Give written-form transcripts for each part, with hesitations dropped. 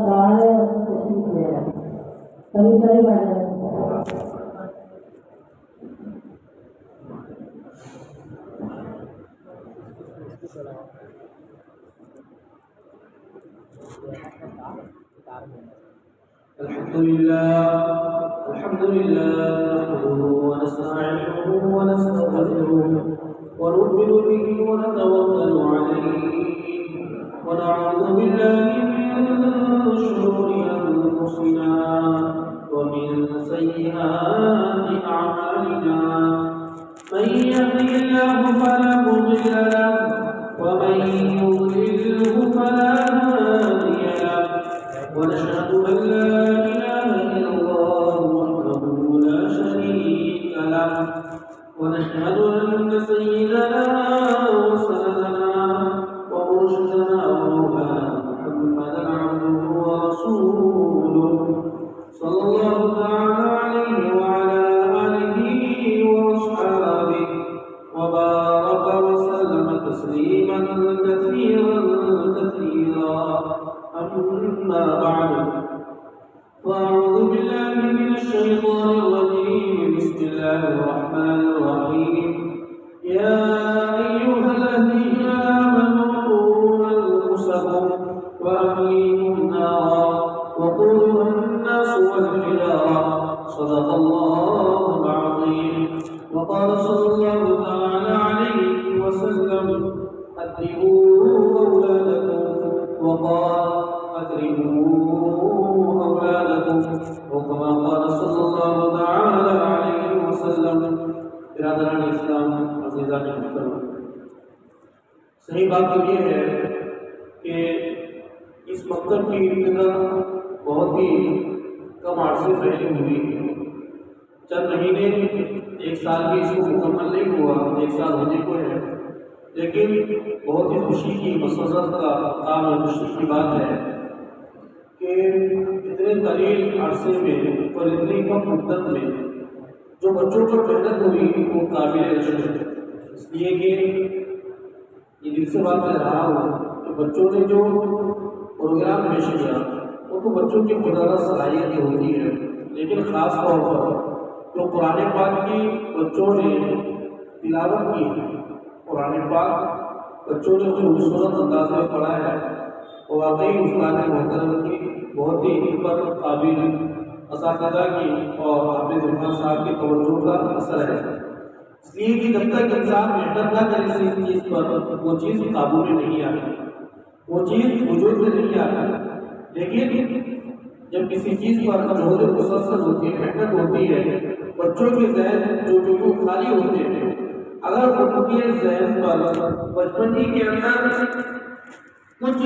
باہر ہے اور تشریف لے رہے ہیں کبھی کبھی بیٹھ رہے ہیں. الحمد لله نحمده ونستعينه ونستغفره ونؤمن به ونتوكل عليه ونعوذ بالله من شرور أنفسنا ومن سيئات أعمالنا من يهده الله فلا مضل له ومن يضلله فلا هادي له ونشهد أن لا إله إلا الله وحده لا شريك له ونشهد أن سيدنا وسندنا ومرشدنا ومولانا محمدا عبده ورسوله صلى الله تعالى عليه وعلى آله وأصحابه وبارك وسلم تسليما كثيرا أما بعد فأعوذ بالله من الشيطان الرجيم بسم الله الرحمن الرحيم يا أيها الذين آمنوا قوا أنفسكم وأهليكم نارا وقودها الناس والحجارة صدق الله العظيم وقال صلى الله تعالى عليه وسلم أدبوا أولادكم وقال أكرموا أولادكم وكما قال صلى الله تعالى عليه وسلم. برادران اسلام عزیزان محترم، صحیح بات تو یہ ہے کہ اس مکتب کی ابتدا بہت ہی کم عرصے پہلے ہوئی. چند مہینے ایک سال بھی اس کو مکمل نہیں ہوا، ایک سال ہونے کو ہے، لیکن بہت ہی خوشی کی مسرت کا کام اور خوشی کی بات ہے کہ اتنے قلیل عرصے میں اور اتنی کم مدت میں جو بچوں پر محنت ہوئی وہ قابل رشک ہے. اس لیے کہ یہ دل سے بات کہہ رہا ہوں کہ بچوں نے جو پروگرام پیش کیا وہ تو بچوں کی خدا صلاحیتیں ہوتی ہے، لیکن خاص طور پر جو قرآن پاک کی بچوں نے تلاوت کی، قرآن پاک بچوں نے خوبصورت انداز میں پڑھا ہے، وہ واقعی استاد محترم کی بہت ہی خدمت قابل اساتذہ کی اور حافظ عرفان صاحب کی توجہ کا اثر ہے. اس لیے کہ جب تک انسان محنت نہ کرے اس چیز پر وہ چیز قابو میں نہیں آتی، وہ چیز وجود میں نہیں آتی. لیکن جب کسی چیز پر جہد مسلسل ہوتی ہے، محنت ہوتی ہے، بچوں کے ذہن جو خالی ہوتے ہیں، اگر ان کے ذہن پر بچپن ہی کے اندر کچھ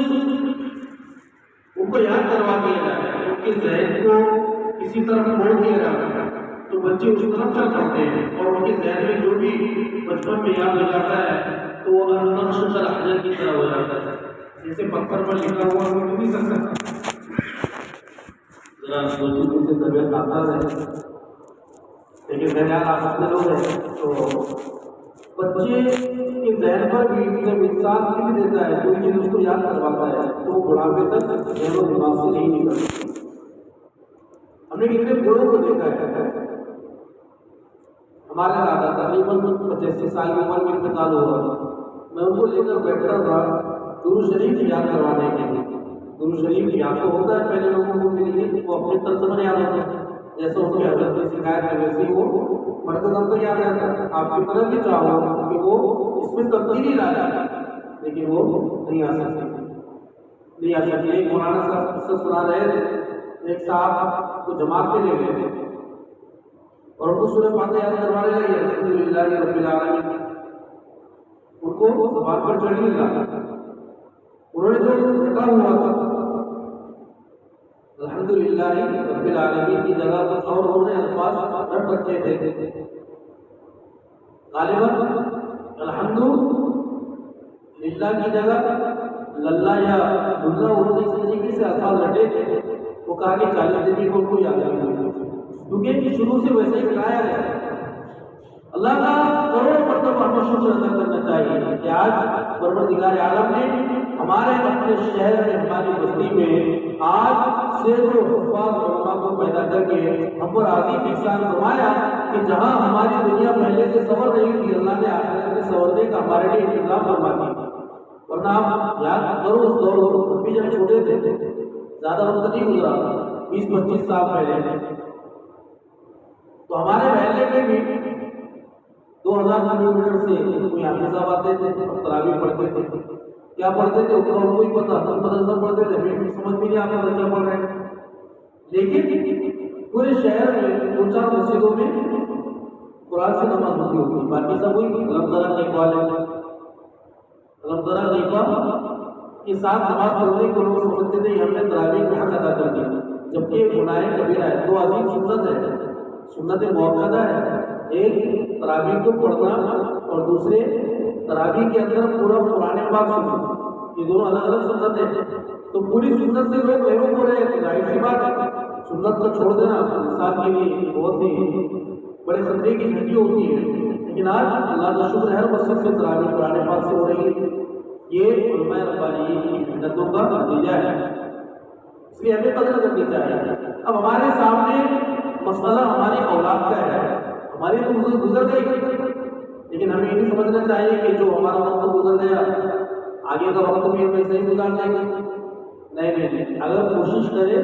ان کو یاد کروا دیا جائے، ان کے ذہن کو کسی طرف موڑ دیا جاتا ہے تو بچے اس طرف چل پڑتے ہیں اور ان کے ذہن میں جو بھی بچپن میں یاد ہو جاتا ہے تو وہ نقش کا حجر کی طرح ہو جاتا ہے، جیسے پتھر پر لکھا ہوا وہ نہیں سکتا. ذرا سوچنے سے طبیعت آتا ہے، لیکن خیال آسان لوگ ہیں تو بچے کے ذہن پر بھی جب انسان لکھ دیتا ہے کوئی چیز اس کو یاد کرواتا ہے تو وہ بڑھاپے تک ذہن و دماغ سے نہیں نکلتی. ہم نے کتنے بڑوں کو دیکھا ہے، ہمارا دادا تقریباً 85 سال کی عمر میں انتقال ہوا، میں ان کو لے کر بیٹھتا تھا درود شریف یاد کروانے کے لیے. درود شریف یاد تو ہوتا ہے پہلے لوگوں کو کے لیے، وہ اپنے ترجمہ یاد ہوتا ہے، جیسا ان کی حضرت نے سکھایا ہے ویسے ہی وہ مرکز ہم کو یاد رہتا ہے. آپ کی طرف بھی چاہو کہ وہ اس میں تبدیلی لا جائے، لیکن وہ نہیں آ سکتی. ایک مولانا صاحب قصہ سنا رہے تھے، ایک صاحب کو جماعت میں لے گئے تھے اور ان کو سورہ فاتحہ یاد کروانے لگے، الحمدللہ رب العالمین. ان کو زبان پر چڑھ نہیں رہا، انہوں نے جو لکھا ہوا تھا الحمدللہ رب العالمین کی جگہ پر اور انہوں نے الفاظ رکھ رکھے تھے غالباً الحمدللہ کی جگہ للہ یا دلہ، انہوں نے اس طریقے سے الفاظ رٹے تھے. وہ کہا کہ 40 دن کو ان کو یاد نہیں ہوئی کیونکہ شروع سے ویسے ہی بتایا گیا. اللہ کا کروڑوں مرتبہ ہمیں شکر ادا کرنا چاہیے کہ آج پروردگار عالم نے ہمارے اپنے شہر میں ہماری بستی میں آج سینکڑوں حفاظ علماء کو پیدا کر کے ہم پر عظیم احسان فرمایا کہ جہاں ہماری دنیا پہلے سے سنور رہی تھی اللہ نے آخرت میں سنورنے کا ہمارے لیے انتظام فرما دیا. ورنہ آپ یاد کرو اس دور کو بھی جب چھوٹے تھے زیادہ وقت نہیں گزرا 20-25 سال پہلے تو ہمارے محلے میں بھی 2000 کلومیٹر سے کوئی حافظ صاحب آتے تھے اور تراویح پڑھتے تھے. کیا پڑھتے تھے ان کو ہی پتا تھا, مدرسہ پڑھتے تھے سمجھ بھی نہیں آتا تھا کیا پڑھ رہے ہیں. لیکن پورے شہر میں 2-4 مسجدوں میں قرآن سے نماز ہوتی ہوتی, باقی سب وہی الحمدللہ نیفا کے ساتھ نماز پڑھنے کو لوگ سمجھتے تھے ہم نے تراویح کا حق ادا کر دیا, جبکہ گناہ کبیرہ ہے. دو عظیم سنت ہے, سنت موقعہ ہے, ایک تراویح کو پڑھنا اور دوسرے تراویح کے اندر پورا قرآن پاک سننا. یہ دونوں الگ الگ سنت ہیں. تو پوری سنت سے لوگ محروم ہو رہے ہیں. ظاہر سی بات ہے سنت کو چھوڑ دینا انسان کے لیے بہت ہی بڑے خطرے کی گھٹی ہوتی ہے. لیکن آج اللہ کا شکر ہے مسجد میں تراویح قرآن پاک سے ہو رہی ہے. یہ علماء ربانیین کی محنتوں کا نتیجہ ہے, اس لیے ہمیں قدر کرنی چاہیے. اب ہمارے سامنے مسئلہ ہماری اولاد کا ہے. ہماری تو گزر گئی, لیکن ہمیں یہ نہیں سمجھنا چاہیے کہ جو ہمارا وقت گزر گیا آگے کا وقت بھی ہم ایسے ہی گزار دیں گے. نہیں, اگر کوشش کرے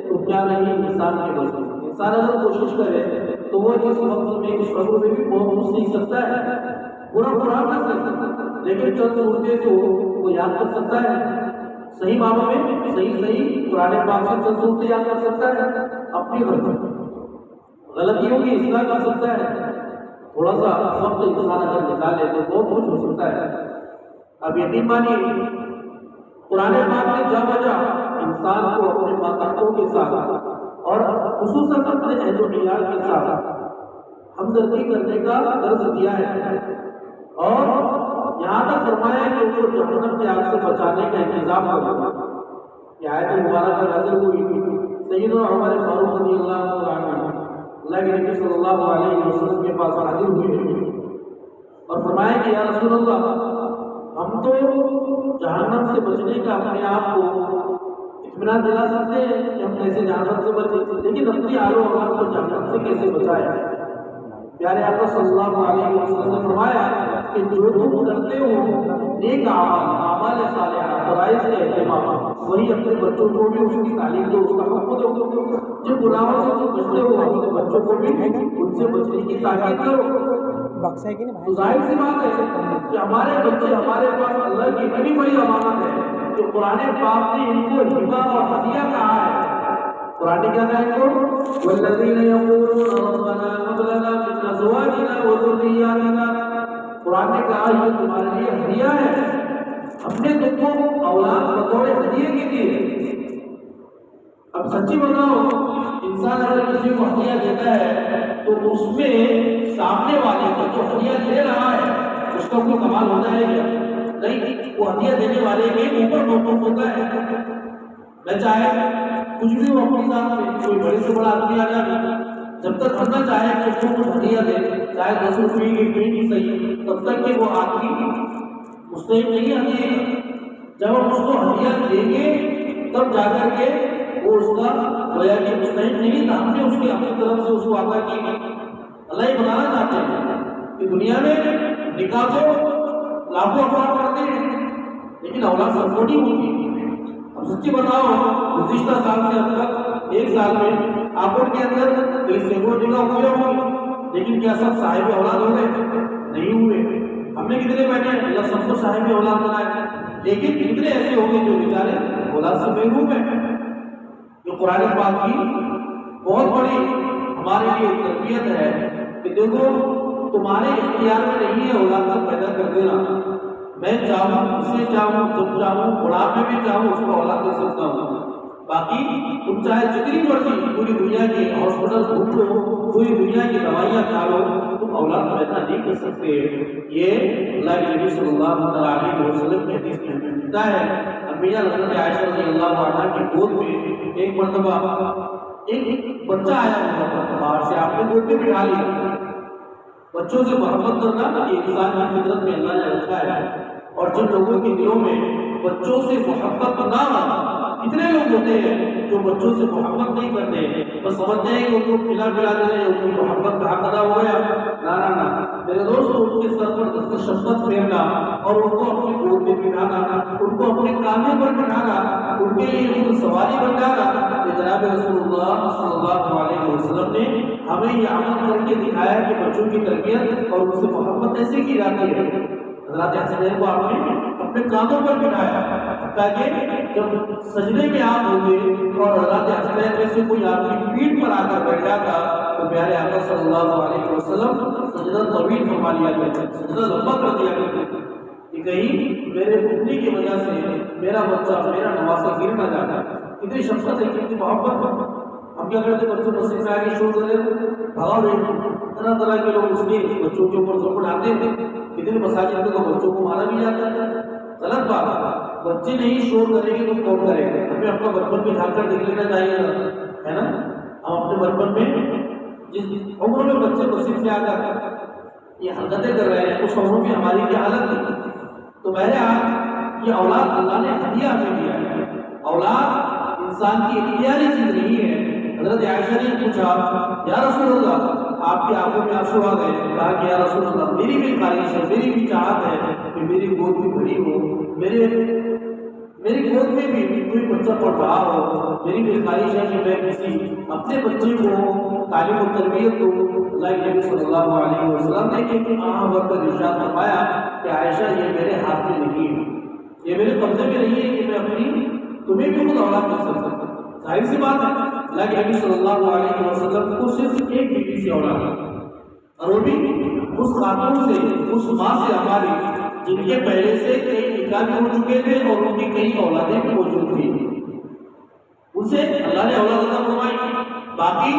تو کیا نہیں انسان کے بس میں. انسان اگر کوشش کرے تو وہ اس وقت میں اس عمر میں بھی بہت کچھ سیکھ سکتا ہے. پورا کر سکتا ہے, لیکن چند صورتیں تو وہ یاد کر سکتا ہے. صحیح معنوں میں صحیح قرآن پاک سے چند صورتیں یاد کر سکتا ہے. اپنی غلطیوں کی اصلاح کر سکتا ہے. تھوڑا سا وقت انسان اگر نکالے تو بہت کچھ ہو سکتا ہے. اب یقین مانیے قرآن پاک نے جا بجا انسان کو اپنے ماتحتوں کے ساتھ اور خصوصاً اپنے اہل و عیال کے ساتھ ہمدردی کرنے کا درس دیا ہے, اور یہاں تک فرمایا کہ ان کو جہنم کے آگ سے بچانے کا انتظام کرنا. یہ آیت مبارکہ نازل ہوئی سیدنا عمر فاروق رضی اللہ عنہ اللہ کے نبی صلی اللہ علیہ وسلم کے پاس حاضر ہوئے اور فرمایا کہ یا رسول اللہ, ہم تو جہنم سے بچنے کا اپنے آپ کو اطمینان دلا سکتے ہیں کہ ہم کیسے جہنم سے بچیں, لیکن اپنی آل و اولاد کو جہنم سے کیسے بچائیں. پیارے آقا صلی اللہ علیہ وسلم نے فرمایا کہ جو تم کرتے ہو نیک اعمال صالحہ فرائض کے اہتمام, وہی اپنے بچوں کو بھی اس کی تعلیم دو, اس کا حق دو. جن گناہوں سے تم بچتے ہو اپنے بچوں کو بھی ان سے بچنے کی تاکید کرو. تو ظاہر سی بات ہے کہ ہمارے بچے ہمارے پاس اللہ کی بڑی بڑی امانت ہے جو قرآن پاک نے ان کو ہبہ اور ہدیہ کہا ہے. قرآن کیا کہا ہے ان کو والذین یقولون ربنا هب لنا من ازواجنا وذرریاتنا. قرآن نے کہا یہ تمہارے لیے ہدیہ ہے, ہم نے تم کو اولاد بطور ہدیے کی دی. اب سچی بتاؤ انسان اگر کسی کو ہدیہ دیتا ہے تو اس میں سامنے والے کو جو ہدیہ دے رہا ہے اس کا کوئی کمال ہوتا ہے کیا؟ نہیں, وہ ہدیہ دینے والے کے اوپر موقف ہوتا ہے. میں چاہے کچھ بھی ہو اپنی ذات میں, کوئی بڑے سے بڑا آدمی آ جائے, جب تک بندہ چاہے کہ اس کو کچھ ہدیہ دے, چاہے 10 روپئے کی پیٹی صحیح, تب تک کہ وہ آدمی مستحق نہیں ہدیے گا. جب ہم اس کو ہدیہ دیں گے تب جا کر کے وہ اس کا گویا کہ مستحق نہیں تھا, ہم نے اس کی اپنی طرف سے اس کو عطا کی. اللہ یہ بتانا چاہتے ہیں کہ دنیا میں نکاح تو لاکھوں افراد کرتے ہیں لیکن اولاد سب کو نہیں ہوتی. اب سچی بتاؤ گزشتہ سال سے اب تک 1 سال میں آپور کے اندر کئی سینکڑوں نکاح ہوئے ہوں, لیکن کیا سب صاحب اولاد ہو گئے؟ نہیں ہوئے. ہم نے کتنے بیٹھے ہیں اللہ سب کو صاحب اولاد بنائے, لیکن کتنے ایسے ہوں گے جو بیچارے اولاد سے محروم ہیں. جو قرآن پاک کی بہت بڑی ہمارے لیے تربیت ہے کہ دیکھو تمہارے اختیار میں نہیں ہے اولاد کا پیدا کر دینا. میں چاہوں اسے چاہوں جب چاہوں بڑھاپے میں چاہوں اس کو اولاد دے سکتا ہوں. باقی تم چاہے جتنی مرضی پوری دنیا کے ہاسپٹل گھوم لو, پوری دنیا کی دوائیاں کھا لو, تم اولاد پیدا نہیں کر سکتے. یہ اللہ کے نبی صلی اللہ علیہ وسلم کی حدیث میں ملتا ہے. امیہ حضرت عائشہ رضی اللہ عنہا کی گود میں ایک مرتبہ ایک بچہ آیا ہوا تھا باہر سے, آپ نے گود میں بٹھا لیا. بچوں سے محبت کرنا یہ انسان کی فطرت میں اللہ نے رکھا ہے. اور جن لوگوں کے دلوں میں بچوں سے محبت نہ ہو، کتنے لوگ ہوتے ہیں جو بچوں سے محبت نہیں کرتے، بس سمجھتے ہیں کہ ان کو کھلا پلا دے ان کی محبت کا حق ادا ہو گیا. نہ میرے دوست، ان کے سر پر دست شفقت پھیرنا اور ان کو اپنی گود میں بٹھانا، ان کو اپنے کاندھے پر بٹھانا، ان کے لیے خود سواری بن جانا، یہ جناب رسول اللہ صلی اللہ علیہ وسلم نے ہمیں یہ عمل کر کے دکھایا کہ بچوں کی تربیت اور ان سے محبت ایسے کی جاتی ہے. حضرات حسنین کو آپ نے اپنے کاندھوں پر بٹھایا تاکہ جب سجدے میں آپ ہوتے اور حضرات حسنین میں سے کوئی آپ کی پیٹھ پر آ کر بیٹھ جاتا تو پیارے آقا صلی اللہ علیہ وسلم سجدہ طویل فرما لیا کرتے، سجدہ لمبا کر دیا کرتے کہ کہیں میرے اٹھنے کی وجہ سے میرا بچہ، میرا نواسا گر نہ جاتا. کتنی شفقت ہے، کتنی محبت. ہم کیا کرتے، بچوں مسجد میں آگے شور کرتے بھگاؤ رہے، طرح طرح کے لوگ اس کے بچوں کے اوپر ضرور ڈالتے تھے. کتنے مساجد میں تو بچوں کو مارا بھی جاتا ہے. غلط بات ہے، بچے نہیں شور کریں گے تو کون کرے گا؟ ہمیں اپنا بچپن میں جھانک کر دیکھ لینا چاہیے، ہے نا. ہم اپنے بچپن میں جس عمر میں بچے مسجد سے آ کر یہ حرکتیں کر رہے ہیں اس عمر میں ہماری کیا حالت تھی. تو بہرحال یہ اولاد اللہ نے ہدیہ ہمیں دیا ہے. اولاد انسان کی اختیاری چیز نہیں ہے. حضرت عائشہ نے پوچھا یا رسول اللہ، آپ کی آنکھوں میں آنسو آ گئے. کہا کہ یا رسول اللہ، میری بھی خواہش ہے، میری بھی چاہت ہے کہ میری گود بھی بھری ہو، میری گود میں بھی کوئی بچہ پڑھ رہا ہو. میری بھی خواہش ہے کہ میں کسی اپنے بچے کو تعلیم و تربیت دوں. اللہ کے نبی صلی اللہ علیہ وسلم نے ایک عام وقت ارشاد فرمایا کہ عائشہ یہ میرے ہاتھ میں نہیں ہے، یہ میرے قبضے میں نہیں ہے کہ میں اپنی تمہیں بھی خود اولاد کر سکتا. ظاہر سی بات ہے، اللہ کے نبی صلی اللہ علیہ وسلم کو صرف ایک بیوی سے اولاد ہے، اور وہ بھی اس خاتون سے، اس ماں سے ہماری جن کے پہلے سے کئی نکاح بھی ہو چکے تھے اور ان کی کئی اولادیں بھی موجود تھیں. اسے اللہ نے اولاد عطا فرمائی. باقی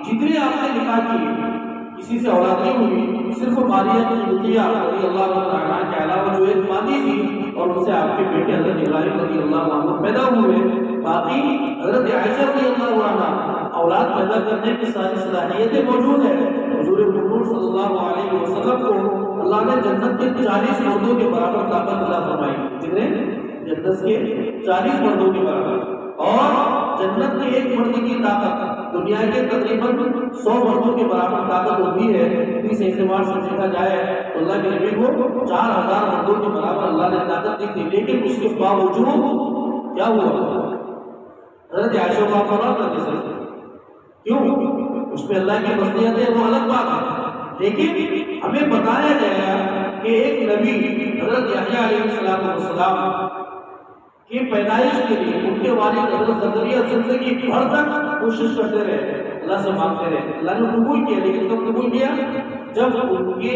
جتنے آپ نے نکاح کیے کسی سے اولاد نہیں ہوئی، صرف ماریہ قبطیہ رضی اللہ عنہا کے علاوہ جو ایک ماں تھی اور ان سے آپ کے بیٹے حضرت ابراہیم رضی اللہ عنہ پیدا ہوئے. باقی حضرت عائشہ رضی اللہ عنہ اولاد پیدا کرنے کی ساری صلاحیتیں موجود ہیں. حضور مطلوب صلی اللہ علیہ وسلم کو اللہ نے جنت کے 40 مردوں کے برابر طاقت عطا فرمائی. کتنے؟ جنت کے 40 مردوں کے برابر. اور جنت میں ایک مرد کی طاقت دنیا کے تقریباً 100 مردوں کے برابر طاقت ہوتی ہے. اس اعتبار سے دیکھا جائے تو اللہ کے نبی کو 4000 مردوں کے برابر اللہ نے طاقت دی تھی. لیکن اس کے باوجود کیا ہوا؟ حضرت عائشہ کو آپ اولاد نہ دے سکتے. کیوں؟ اس میں اللہ کی مصلحت ہے، وہ الگ بات ہے. لیکن ہمیں بتایا گیا کہ ایک نبی حضرت یحییٰ علیہ السلام کی پیدائش کے لیے ان کے والد حضرت زکریا زندگی بھر تک کوشش کرتے رہے، اللہ سے مانگتے رہے. اللہ نے قبول کیا، لیکن کب قبول کیا؟ جب ان کے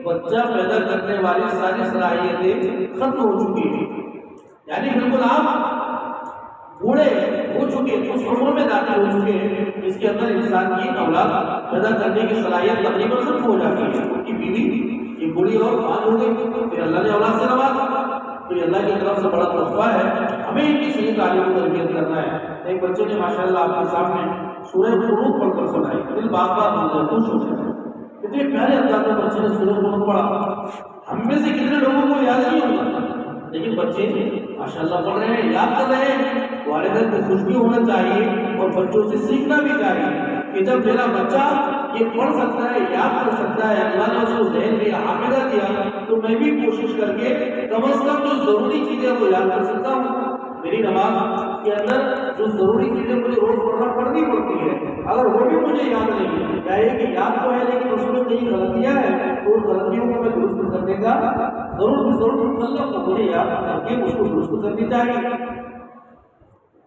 بچہ پیدا کرنے والی ساری صلاحیتیں ختم ہو چکی تھی. یعنی بالکل آپ بوڑھے ہو چکے، اس عمر میں داخل ہو چکے ہیں جس کے اندر انسان کی اولاد پیدا کرنے کی صلاحیت تقریباً ختم ہو جاتی ہے. ان کی بیوی یہ بوڑھی اور فوت ہو گئی، پھر اللہ نے اولاد سے نوازا. تو یہ اللہ کی طرف سے بڑا تحفہ ہے. ہمیں ان کی صحیح تعلیم و تربیت کرنا ہے. ایک بچے نے ماشاءاللہ آپ کے سامنے سورہ قنوت پڑھ کر سنائی، دل باغ باغ ہو گیا، خوش ہو گیا. کتنے پیارے انداز میں بچے نے سورہ قنوت پڑھا. ہم میں سے کتنے لوگوں کو یاد نہیں ہوگا، لیکن بچے ماشاءاللہ پڑھ رہے ہیں، یاد کر رہے ہیں. والدین کو خوش بھی ہونا چاہیے اور بچوں سے سیکھنا بھی چاہیے کہ جب میرا بچہ یہ پڑھ سکتا ہے، یاد کر سکتا ہے، اللہ نے اس کو ذہن دیا، حافظہ دیا، تو میں بھی کوشش کر کے کم از کم جو ضروری چیزیں وہ یاد کر سکتا ہوں. میری نماز کے اندر جو ضروری چیزیں مجھے روزمرہ پڑھنی پڑتی ہے، اگر وہ بھی مجھے یاد نہیں، کیا ہے کہ یاد تو ہے لیکن اس میں کئی غلطیاں ہیں، تو ان غلطیوں کو میں درست کرنے کا ضرور مطلب تو مجھے یاد کر کے اس کو درست کرنی چاہیے.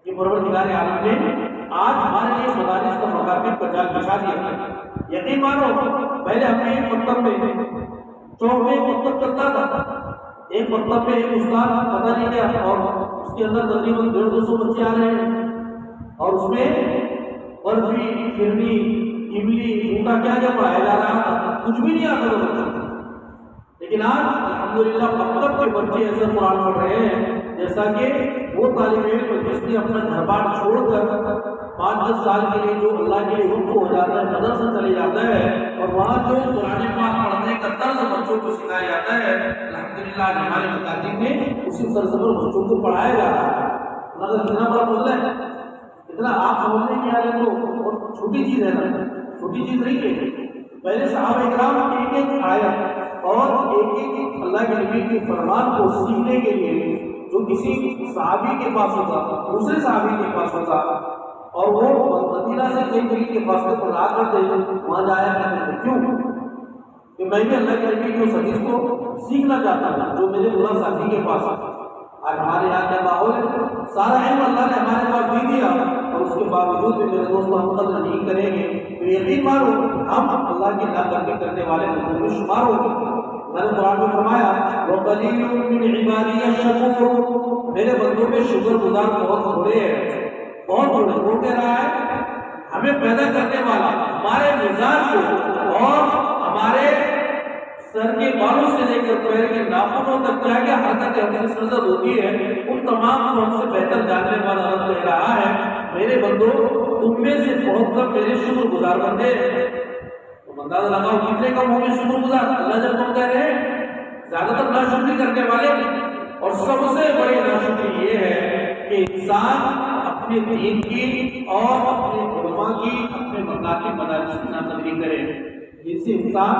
یہ پروردگار عالم نے آج ہمارے لیے مدارس کا مقاصد کا جال بچھا دیا. یقین مانو پہلے ہم نے ایک مکتب میں چوک میں مکتب چلتا تھا، ایک مکتب میں ایک استاد پتہ نہیں کیا، اور اس کے اندر تقریباً 150 بچے آ رہے ہیں، اور اس میں برفی، کھرنی، املی، اونٹا کیا کیا پڑھایا جا رہا تھا، کچھ بھی نہیں آتا تھا. لیکن آج الحمدللہ مکتب کے بچے ایسے قرآن پڑھ رہے ہیں جیسا کہ وہ طالب علم جس نے اپنا گھر بار چھوڑ کر 5-10 سال کے لیے جو اللہ کے لیے رخ ہو جاتا ہے مدرسہ چلے جاتا ہے اور وہاں جو قرآن پاک پڑھنے کا طرز بچوں کو سکھایا جاتا ہے، الحمدللہ ہمارے مکاتب میں اسی طرز پر بچوں کو پڑھایا جا رہا ہے۔ مگر اتنا بڑا فضل ہے، اتنا آپ سمجھنے کی آ رہے تو بہت چھوٹی چیز ہے نا، چھوٹی چیز نہیں ہے۔ پہلے صحابہ کرام ایک ایک آیت اور ایک ایک اللہ کے نبی کے فرمان کو سیکھنے کے لیے جو کسی صحابی کے پاس ہوتا دوسرے صحابی کے پاس ہوتا اور وہ مدینہ سے کئی میل کے فاصلے پر لا کر دے وہاں جایا کرتے تھے، کیوں کہ میں بھی اللہ کے نبی کی اس حدیث کو سیکھنا چاہتا ہوں جو میرے برا ساتھی کے پاس ہے۔ آج ہمارے یہاں کیا ماحول ہے، سارا علم اللہ نے ہمارے پاس دے دیا اور اس کے باوجود بھی میرے دوستوں ہم قدر نہیں کریں گے تو یقین مانو ہم اللہ کی نافرمانی کرنے والے لوگوں میں شمار ہوں گے۔ میں نے قرآن میں فرمایا وَقَلِيلٌ مِّنْ عِبَادِيَ الشَّكُورُ، میرے بندوں میں شکر گزار بہت تھوڑے ہیں، بہت تھوڑے۔ وہ کہہ رہا ہے ہمیں پیدا کرنے والا ہمارے مزاج کو اور ہمارے سر کے بالوں سے لے کر پیر کے ناخنوں تک کیا کیا حرکتیں ہم سے سرزد ہوتی ہے ان تمام کو ہم سے بہتر جاننے والا رب کہہ رہا ہے میرے بندو تم میں سے بہت کم میرے شکر گزار بندے۔ تو اندازہ لگاؤ کتنے کم ہوں گے شکر گزار؟ اللہ جب تم کہہ رہے ہیں زیادہ تر ناشکری کرنے والے، اور سب سے بڑی ناشکری یہ ہے کہ انسان اپنے دین کی اور اپنے علماء کی اپنے مکاتب مدارس کی ناقدری کرے، جس سے انسان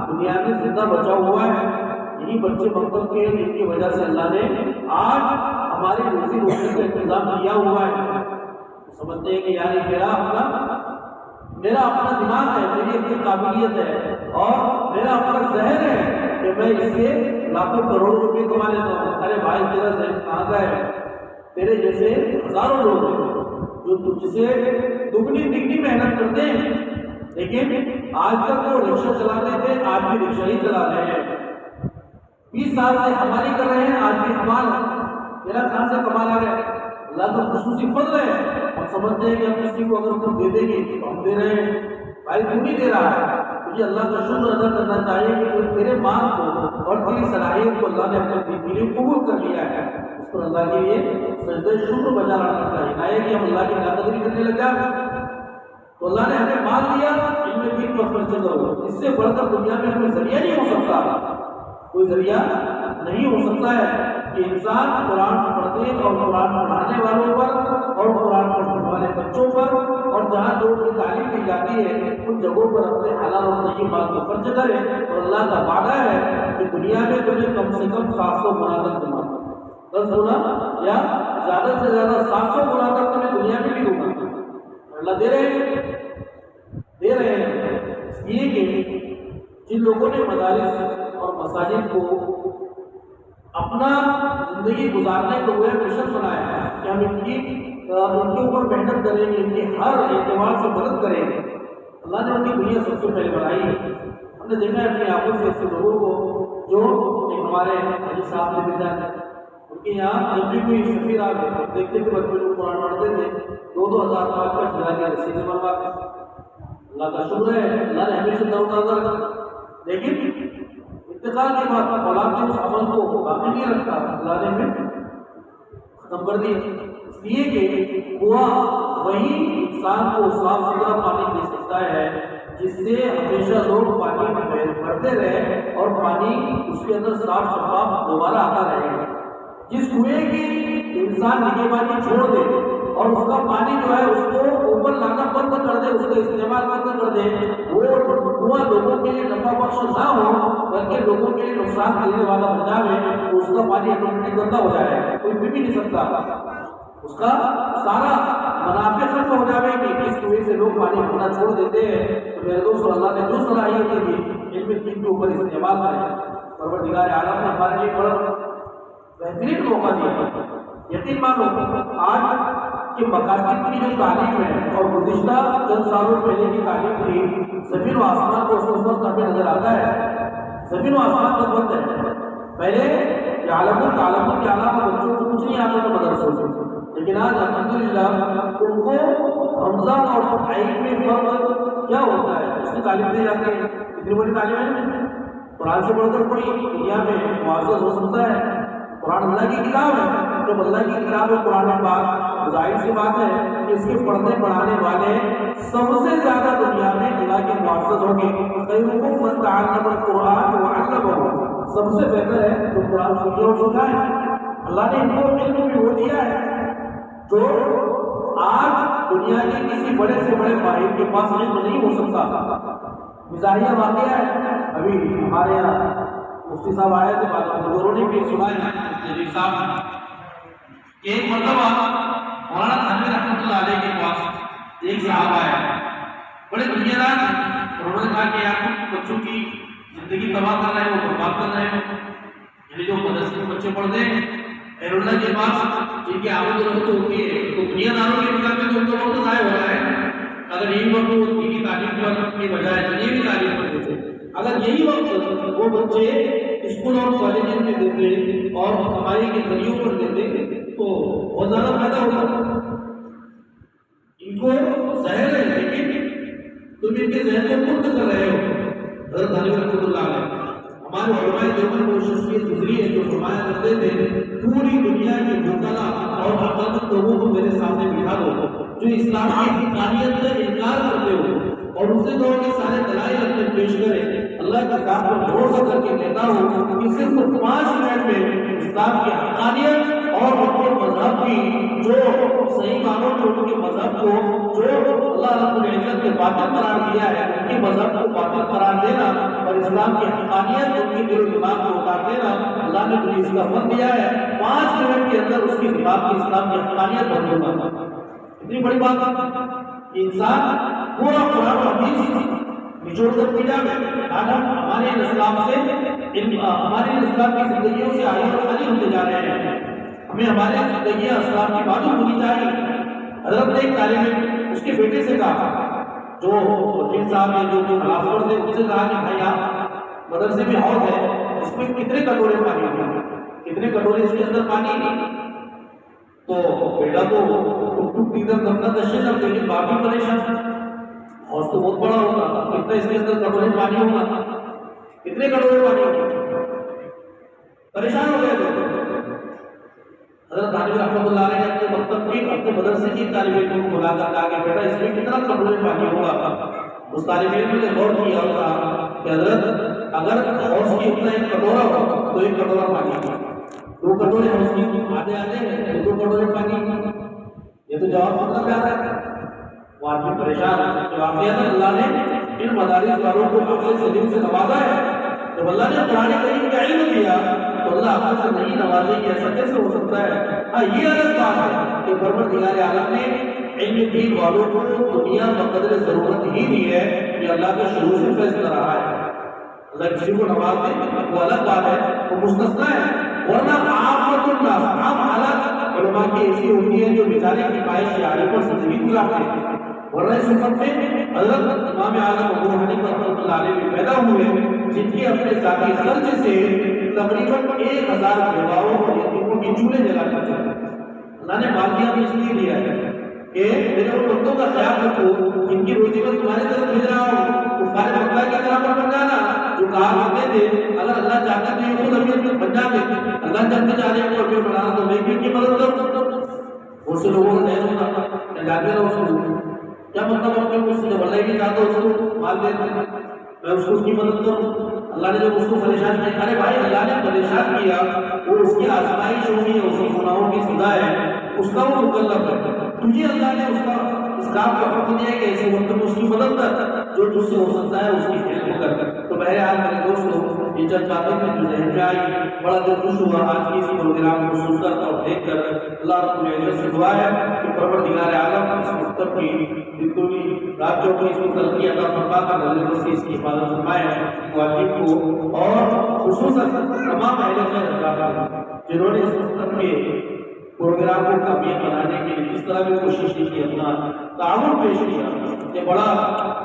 دنیا میں زندہ بچا ہوا ہے۔ یہی بچے مکتب کے جن کی وجہ سے اللہ نے آج ہماری روزی روٹی کا انتظام کیا ہوا ہے۔ سمجھتے ہیں کہ یار یہ میرا اپنا دماغ ہے، میری اپنی قابلیت ہے اور میرا اپنا ذہن ہے کہ میں اس سے لاکھوں کروڑوں روپے کما لیتا ہوں۔ ارے بھائی تیرا ذہن کہاں کا ہے؟ تیرے جیسے ہزاروں لوگ ہیں جو تجھ سے دگنی تگنی محنت کرتے ہیں، لیکن آج تک وہ رکشہ چلاتے تھے، آج بھی رکشہ ہی چلا رہے ہیں۔ 20 سال سے ہماری کر رہے ہیں، آج بھی ہمارا میرا کہاں سے کمال آ گیا؟ اللہ کا خصوصی فضل ہے۔ ہم سمجھتے ہیں کہ ہم کسی کو اگر تم دے دیں گے تو ہم دے رہے ہیں، بھائی تم نہیں دے رہا ہے۔ تجھے اللہ کا شکر ادا کرنا چاہیے کہ تیرے مال کو اور تیری صلاحیت کو اللہ نے اپنے دین کے لیے قبول کر لیا ہے، اس پر اللہ کے لیے سجدہ شکر بجا رکھنا چاہیے، نہ یہ کہ ہم اللہ کی ناقدری کرنے لگ جائیں۔ تو اللہ نے ہمیں مال دیا، ان میں دین پر خرچ کرو، اس سے بڑھ کر دنیا میں کوئی ذریعہ نہیں ہو سکتا، کوئی ذریعہ نہیں ہو سکتا ہے کہ انسان قرآن پڑھنے اور قرآن پڑھانے والوں پر اور قرآن پڑھنے والے بچوں پر اور جہاں جو کی تعلیم دی جاتی ہے ان جگہوں پر اپنے حلال اور طیبات کو خرچ کرے، اور اللہ کا وعدہ ہے کہ دنیا میں تمہیں کم سے کم 700 گنا تک دوں گا، 10 گنا یا زیادہ سے زیادہ 700 گنا تک تمہیں دنیا میں بھی دوں گا۔ اللہ دے رہے ہیں اس لیے کہ جن لوگوں نے مدارس اور مساجد کو اپنا زندگی گزارنے کو وہ مشن بنایا ہے کہ ہم ان کے اوپر محنت کریں گے، ان کی ہر اعتبار سے مدد کریں گے۔ اللہ نے ان کی دنیا سب سے پہلے بنائی ہے۔ ہم نے دیکھا ہے اپنی آنکھوں سے ایسے لوگوں کو جو ایک ہمارے حاجی صاحب نے بھیجا ہے، ان کے یہاں جب بھی کوئی سفیر آ گئے دیکھتے کہ بچے لوگ قرآن پڑھتے تھے 2-2 ہزار کا ہزار کی رسیدیں منگواتے۔ اللہ کا شکر ہے اللہ نے ہمیشہ تروتازہ رکھا، لیکن انتقال کے بعد اولاد نے اس عمل کو باقی نہیں رکھا، اللہ نے پھر ختم کر دیا۔ اس لیے کہ کنواں وہی انسان کو صاف ستھرا پانی دے سکتا ہے جس سے ہمیشہ لوگ پانی میں بھرتے رہے اور پانی اس کے اندر صاف شفاف دوبارہ آتا رہے۔ جس کنویں کی انسان نگہبانی چھوڑ دے اور اس کا پانی جو ہے اس کو اوپر لانا بند کر دے، اس کا استعمال بند کر دے، وہ کنواں لوگوں کے لیے نفع بخش نہ ہو بلکہ لوگوں کے لیے نقصان دینے والا بن جائے تو اس کا پانی آٹومیٹک گندا ہو جائے گا، کوئی پی بھی نہیں سکتا، اس کا سارا منافع ختم ہو جائے گی۔ اس کی وجہ سے لوگ پانی پینا چھوڑ دیتے ہیں۔ تو میرے دوستو اللہ نے جو صلاحیتیں دی علم دین کے اوپر استعمال کریں، پروردگار عالم نے ہمارے لیے بڑا بہترین موقع دیا۔ یقین مانو آج کے مکاتب کی جو تعلیم ہے اور گزشتہ چند سالوں پہلے کی تعلیم تھی، زمین و آسمان کو اس وقت ہمیں نظر آتا ہے، زمین و آسمان کا فرق ہے۔ پہلے عالم کے علاوہ بچوں کو کچھ نہیں آتا تھا مدرسوں سے، لیکن آج الحمدللہ ان کو حمزہ اور عین میں فرق کیا ہوتا ہے اس کی تعلیم دی جاتی ہے۔ اتنی بڑی تعلیم ہے، قرآن سے بڑھ کر کوئی دنیا میں معزز ہو سکتا ہے؟ قرآن اللہ کی کتاب ہے، جب اللہ کی کتاب ہے قرآن پاک ظاہر سی بات ہے کہ اس کے پڑھنے پڑھانے والے سب سے زیادہ دنیا میں اللہ کے معزز ہوں گے. خیرکم من تعلم القرآن وعلمہ، سب سے بہتر ہے جو قرآن سیکھے اور سکھائے. اللہ نے ان کو علم بھی وہ دیا ہے جو آج دنیا کے کسی بڑے سے بڑے ماہر کے پاس علم نہیں ہو سکتا. مزاحیہ واقعہ ہے، ابھی ہمارے یہاں مفتی صاحب آئے تھے، بزرگوں نے بھی سنا ہے جلیل صاحب کہ ایک مرتبہ مولانا تھانوی رحمۃ اللہ علیہ کے پاس ایک صاحب آیا، بڑے دنیا دار تھے. انہوں نے کہا کہ یار بچوں کی زندگی تباہ کر رہے ہو، برباد کر رہے ہو. یعنی جو مدرسے میں بچے پڑھتے ہیں خیر اللہ کے پاس جن کی آمد و رفت ہوتی ہے، تو دنیا داروں کے نکاح میں تو ان کا وقت ضائع ہو رہا ہے. اگر یہی وقت وہ دین کی تعلیم پر اپنی بجائے دنیا کی تعلیم پر دیتے، اگر یہی وقت وہ بچے اسکول اور کالجز میں دیتے اور کمائی کے ذریعوں پر دیتے تو بہت زیادہ فائدہ ہوگا. ان کو ظاہر ہے لیکن تم ان کے ذہن کو خرد کر رہے ہو. حضرت علی رحمۃ اللہ علیہ ہمارے علماء دیوبند وہ شخصیت گزری ہے جو فرمایا کرتے تھے پوری دنیا کے مبتلا اور عقلمند لوگوں کو میرے سامنے بٹھا دو جو اسلام کی حقانیت کا انکار کرتے ہو اور اسے دو کے سارے دلائل اپنے پیش کرے. اللہ کے ذات پر بھروسہ کر کے کہتا ہوں کہ صرف 5 منٹ میں اسلام کی حقانیت اور ان کے مذہب کی جو صحیح معنوں میں ان کے مذہب کو جو اللہ رب العزت نے باطل قرار دیا ہے ان کے مذہب کو باطل قرار دینا اور اسلام کی حقانیت ان کے دل و دماغ کو اتار دینا اللہ نے مجھے اس کا فن دیا ہے. 5 منٹ کے اندر اس کے دماغ کی اسلام کی حقانیت بدل ہوگا. اتنی بڑی بات انسان پورا قرآن و حدیث نچوڑ کر پیا میں آج ہم ہمارے اسلام سے ہمارے اسلام کی زندگیوں سے آگے اور خالی ہوتے جا رہے ہیں. ہمیں ہمارے زندگیاں اسلام کی معلوم ہونی چاہیے. حضرت نے ایک طالب علم اس کے بیٹے سے کہا جو وکیل صاحب نے جو خلافور تھے ان سے کہا کہ بھائی آپ مدرسے میں حوض ہے اس میں کتنے کٹورے پانی ہیں، کتنے کٹورے اس کے اندر پانی نہیں. تو بیٹا تو لیکن باپ بھی پریشان، حوض تو بہت بڑا ہوگا، کتنا اس کے اندر کٹورے پانی ہوگا، کتنے کٹورے پانی ہوگا، پریشان ہو گئے. حضرت علی رحمۃ اللہ علیہ نے اپنے مکتب کی اپنے مدرسے کی طالب علم کو بلا کر کہا کہ بیٹا اس میں کتنا کٹورے پانی ہوگا. اس طالب علم نے غور کیا اور کہا کہ حضرت اگر حوض کی اتنا ایک کٹورا ہو تو ایک کٹورا پانی ہوگا، 2 کٹورے حوض کی آدھے ہیں 2 کٹورے پانی. یہ تو جواب مطلب کیا ہے؟ وہ آدمی پریشان ہے. جو واقعات اللہ نے ان مدارس والوں کو عقل سلیم سے نوازا ہے. جب اللہ نے قرآن کریم کا علم دیا تو اللہ عقل سے نہیں نوازے گی، ایسا کیسے ہو سکتا ہے؟ ہاں یہ الگ بات ہے کہ پروردگار عالم نے علم دین والوں کو دنیا بقدر ضرورت ہی دی ہے کہ اللہ کا شروع سے فیصلہ رہا ہے. اللہ کسی کو نواز دے وہ الگ بات ہے، وہ مستثنا ہے. ورنہ عام حالت علماء کی ایسی ہوتی ہے جو بیچارے کی خواہش شعاری پر زندگی گزارتے ہیں. ورنہ اس وقت میں حضرت امام اعظم ابو حنیفہ رحمۃ اللہ علیہ بھی پیدا ہوئے جن کے اپنے ذاتی خرچ سے تقریباً 1000 بیواؤں اور یتیموں کی چولہے جلا کرتے ہیں. اللہ نے مالیہ بھی اس لیے دیا ہے کہ میرے ان بندوں کا خیال رکھو جن کی روزی میں تمہاری طرف بھیج رہا ہوں. کفار مکہ کی طرح پر بن جانا جو کہا کرتے تھے اگر اللہ چاہتا تو یہ خود امیر بن جاتے، اللہ چاہتے چاہ رہے ہیں امیر بنانا تو میں بھی ان کی مدد کروں. بہت سے لوگوں کا ذہن ہوتا ہے جاتے رہو اس کو کیا مطلب ہے کہ اس سے جب اللہ ہی چاہتا اس کو مال دے دیں میں اس کو اس کی مدد کروں. اللہ نے جب اس کو پریشان کیا، ارے بھائی اللہ نے پریشان کیا وہ اس کی آزمائش ہوگی، اس کی گناہوں کی سزا ہے، اس کا وہ مکلف ہے. تجھے اللہ نے اس کا اس کام کا حکم دیا کہ ایسے وقت میں اس کی مدد کر جو تجھ سے ہو سکتا ہے اس کی ہیلپ کر. تو بہرحال میرے دوستوں یہ چند باتیں میں جو ذہن میں آئی بڑا دل خوش ہوا آج کی اسی پروگرام کو سن کر اور دیکھ کر. اللہ رب العزت سے دعا ہے کہ پروردگار عالم اس مکتب کی زندگی راتوں کی اس کو ترقی عطا فرما کر اللہ سے اس کی حفاظت فرمائے. واجب کو اور خصوصاً تمام اہل خیر جنہوں نے اس مکتب کے پروگرام کو کامیاب بنانے کے لیے جس طرح بھی کوشش کی اپنا تعاون پیش کیا. یہ بڑا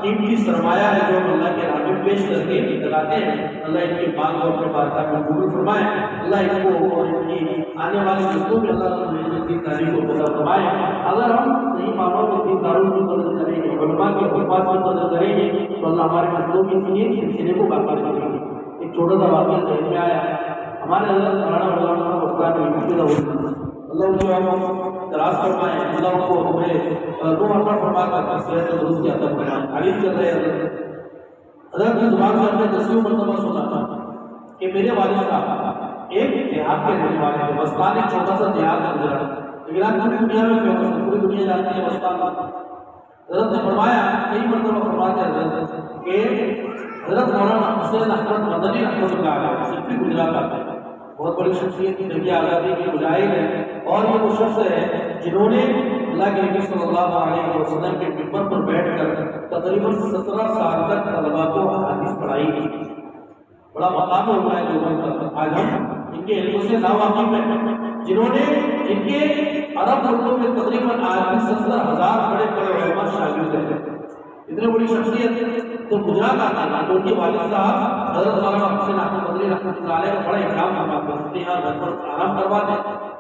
قیمتی سرمایہ ہے جو اللہ کے راہ میں پیش کر کے لگاتے ہیں. اللہ ان کی مانگ اور اپنے بارکاہ میں قبول فرمائے. اللہ ان کو اور ان کی آنے والی نسلوں میں اللہ رب العزت کی تعریف کو پتہ فرمائے. اگر ہم صحیح معنوں میں دین داروں کی قدر کریں گے، علماء کے الفاظ کی قدر کریں گے تو اللہ ہمارے نسلوں کی اسی سلسلے کو برقرار کریں گے. ایک چھوٹا سا واقعہ ذہن میں آیا. ہمارے حضرت مولانا استاد اللہ دراز فرمائے، اللہ ان کو ہمیں روح انور فرما کر صحت و درستی عطا فرمائے۔ تعلیم کر رہے حضرت کی زبان سے ہم نے 10 مرتبہ سنا تھا کہ میرے والد صاحب ایک دیہات کے رہنے والے تھے، وسطان ایک چھوٹا سا دیہات ہے گزرا، لیکن آج پوری دنیا میں فیمس ہے، پوری دنیا جانتی ہے وسطان۔ حضرت نے فرمایا، کئی مرتبہ فرماتے ہیں حضرت کہ حضرت مولانا حسین احمد مدنی رحمۃ اللہ علیہ صرف گجرات آتے ہیں، بہت بڑی شخصیت کی جنگی آزادی کے مجاہد ہیں، اور یہ وہ شخص ہے جنہوں نے اللہ کے نبی صلی اللہ علیہ وسلم کے ممبر پر بیٹھ کر تقریباً 17 سال تک طلباء کو احادیث پڑھائی کی۔ بڑا مقام ہوا ہے جو آج ہم ان کے علموں سے ناواقف ہیں، جنہوں نے ان کے عرب ملکوں میں تقریباً آج بھی 70,000 بڑے بڑے علماء شاگرد ہیں۔ اتنی بڑی شخصیت تو گجرات آتا تھا، تو ان کے والد صاحب حضرت مولانا حسین احمد مدنی رحمۃ اللہ علیہ کا بڑا احترام فرماتے ہیں، گھر پر آرام کرواتے،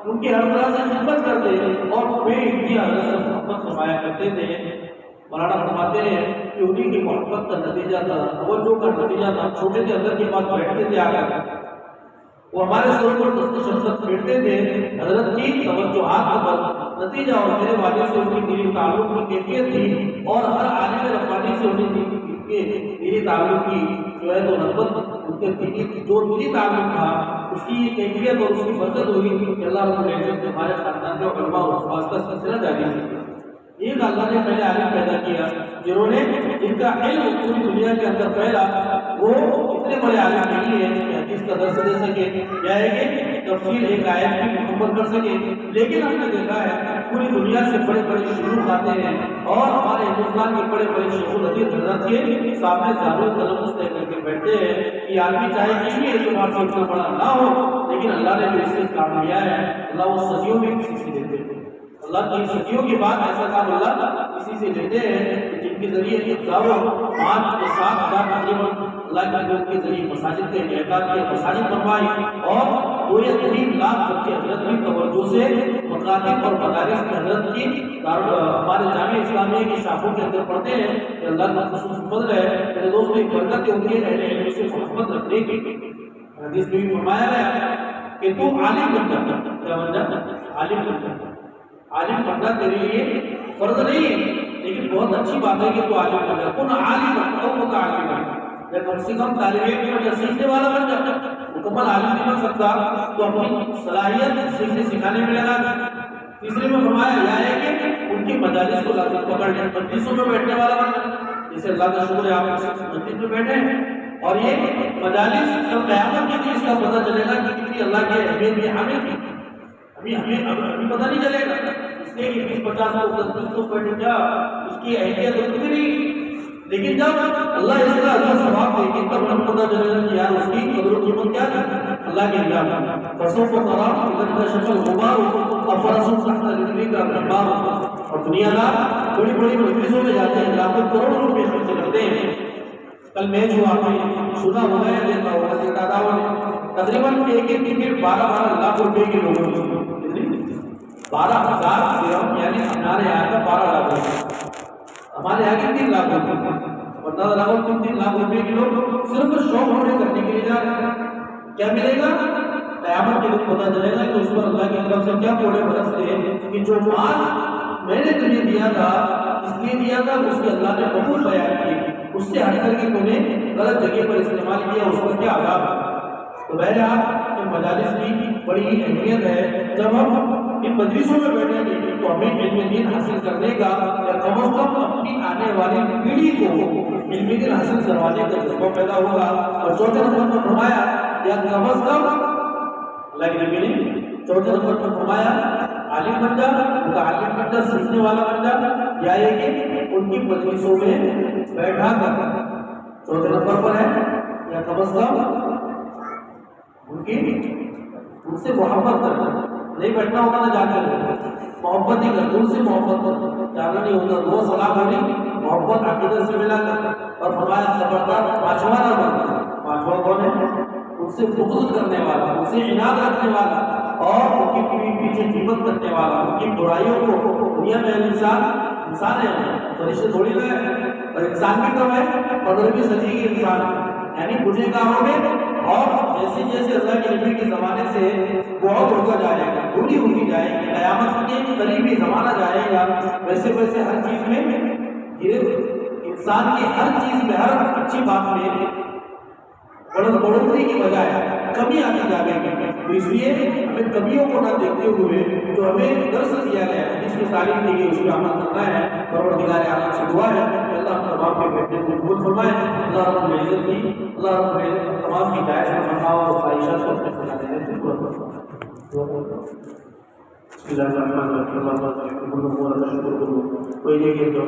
ان کے ہر طرح سے خدمت کرتے اور بے انتہا حضرت سے محبت فرمایا کرتے تھے۔ مولانا فرماتے ہیں کہ انہیں کی محبت کا نتیجہ تھا، توجہ کا نتیجہ تھا، چھوٹے سے حضرت کے پاس بیٹھتے تھے آ کر، وہ ہمارے سر پر دست شفقت پھیرتے تھے حضرت کی توجہات پر، نتیجہ اور میرے والد سے ان کی دلی تعلق کی کیفیت تھی، اور ہر عالم ربانی سے انہیں دلی تعلق کی جو ہے تو نسبت، ان کے جو دلی تعلق تھا اس کی یہ کیفیت اور اس کی برکت ہوئی کہ اللہ رب العزت نے ہمارے خاندان کے علماء اور استاذ کا سلسلہ جاری کیا۔ ایک اللہ نے پہلے عالم پیدا کیا جنہوں نے جن کا علم پوری دنیا کے اندر پھیلا، وہ اتنے بڑے عالم نہیں ہیں کہ حدیث کا درس دے سکے یا کہ تفسیر ایک آیت کی مکمل کر سکے، لیکن ہم نے دیکھا ہے پوری دنیا سے بڑے بڑے شیوخ آتے ہیں اور ہمارے ہندوستان کے بڑے بڑے شیخ الحدیث حضرت کے سامنے زانو تلفظ طے کر کے بیٹھتے ہیں کہ آدمی چاہے کسی اعتبار سے اتنا بڑا نہ ہو، لیکن اللہ نے جو اس سے کام لیا ہے اللہ وہ صدیوں میں کسی سے دیتے ہیں، اللہ کی صدیوں کے بعد ایسا کام اللہ کسی سے لیتے ہیں جن کے ذریعے 5,000 تقریباً اللہ کے لوگ کے ذریعے مساجد کے انعقاد کے مساجد بنوائی، اور 2 یا 3 لاکھ بچے حضرت کی توجہ سے مکاتب اور مدارس میں حضرت کی ہمارے جامعہ اسلامیہ کی شاخوں کے اندر پڑھتے ہیں کہ اللہ کا خصوصی فضل ہے۔ میرے دوستوں ایک برکت ہوتی ہے اہل علم سے محبت رکھنے کی۔ حدیث میں بھی فرمایا گیا کہ تو عالم بن جا، کیا بن جا؟ عالم بن جا۔ عالم بننا تیرے لیے فرض نہیں ہے، لیکن بہت اچھی بات ہے کہ تو عالم بن جا، کن عالم او متعلم بن، یا کم سے کم طالب علم یا سیکھنے والا بن جا۔ مکمل عالم نہیں بن سکتا تو اپنی صلاحیت سیکھنے سکھانے میں لگا دے۔ تیسرے میں فرمایا یہ ہے کہ ان کی مجالس کو لازم پکڑ لیں، مجلسوں میں بیٹھنے والا بن جا، جیسے اللہ کا شکر ہے آپ مجلس میں بیٹھے ہیں، اور یہ مجالس کل قیامت کے دن اس کا پتہ چلے گا کہ کتنی اللہ کی اہمیت یہ حامل کی، ابھی پتہ نہیں چلے گا، اس لیے کہ 20-50 لوگ 10-20 لوگ بیٹھے کیا اس کی اہمیت اتنی نہیں، لیکن جب اللہ اس کا اجر ثواب دے گی تب ہم پتہ چلے گا کہ یار اس کی قدر و قیمت کیا ہے اللہ کے نگاہ میں۔ بسوں کو ترام اگر شکل غبار اور فرسوں تحت رجلی کا غبار، اور دنیا دار بڑی بڑی مجلسوں میں جاتے ہیں، لاکھوں کروڑوں روپے خرچ کرتے ہیں۔ کل میچ ہوا، آپ نے سنا ہوگا یا دیکھا ہوگا کہ دادا نے تقریباً ایک ٹکٹ 12 لاکھ روپے کے لوگوں نے 12,000 درہم، یعنی ہمارے یہاں کا 12 لاکھ روپے، ہمارے یہاں کے 3 لاکھ روپے، 15 لاکھ اور 3 لاکھ روپے کے لوگ صرف شوق ہونے کرنے کے لیے جا رہے ہیں۔ کیا ملے گا؟ قیامت کے دن پتہ چلے گا کہ اس پر اللہ کی طرف سے کیا کوڑے برستے ہیں کہ جو مال میں نے تمہیں دیا تھا اس لیے دیا تھا اس کے اللہ نے قبول بیان کی، اس سے ہٹ کر کے تمہیں غلط جگہ پر استعمال کیا، اس پر کیا عذاب ہے۔ تو بہرحال ان مجالس کی بڑی اہمیت ہے، جب ہم ان مجلسوں میں بیٹھیں گے تو ہمیں علم دین حاصل کرنے کا یا کم از کم اپنی آنے والی پیڑھی کو علم دین حاصل کروانے کا جذبہ پیدا ہوگا۔ اور چوتھے نمبر پر فرمایا یا کم از کم اللہ کے نبی نے چوتھے نمبر پر فرمایا عالم بن جا، متعلم بن جا، سیکھنے والا بن جا، یا یہ کہ ان کی مجلسوں میں بیٹھا کر چوتھے نمبر پر ہے یا کم از کم ان سے محبت کرنا، نہیں بیٹھنا ہوتا نہ جا کر محبت ہی کر، ان سے محبت کرنا، جانا نہیں ہوتا، وہ سلام ہونی محبت عقیدت سے ملا کر، اور فرمایا خبردار 5واں نہ بننا۔ 5واں کون ہے؟ ان سے بغض کرنے والا، ان سے عناد رکھنے والا، اور ان کی پیچھے غیبت کرنے والا، ان کی برائیوں کو۔ دنیا میں انسان ہے، فرشتے تھوڑی نہ ہے، اور انسان بھی کم ہے، 15ویں صدی کے انسان، یعنی برے کاموں میں اور جیسے جیسے اللہ کے نبی کے زمانے سے بہت ہوتا جائے گا، دوری ہوتی جائے گی، قیامت کے قریبی زمانہ جائے گا، ویسے ویسے ہر چیز میں انسان کی ہر چیز میں، ہر اچھی بات میں بڑھوتری کی بجائے کمی آتی جائے گی۔ تو اس لیے ہمیں کمیوں کو نہ دیکھتے ہوئے جو ہمیں درس دیا گیا ہے، جس کی تعلیم دی گئی اس پہ عمل کرنا ہے۔ پروردگار عالم سے دعا ہے کہ اللہ تمام کے بیٹے کو قبول فرمائے، اللہ رب العزت کی تمام کی جائز تمناؤں اور خواہشات کو اپنے خزانے میں پورا فرمائے۔ بسم اللہ الرحمن الرحیم، اللہ شکر کرو کوئی نہیں کہ جو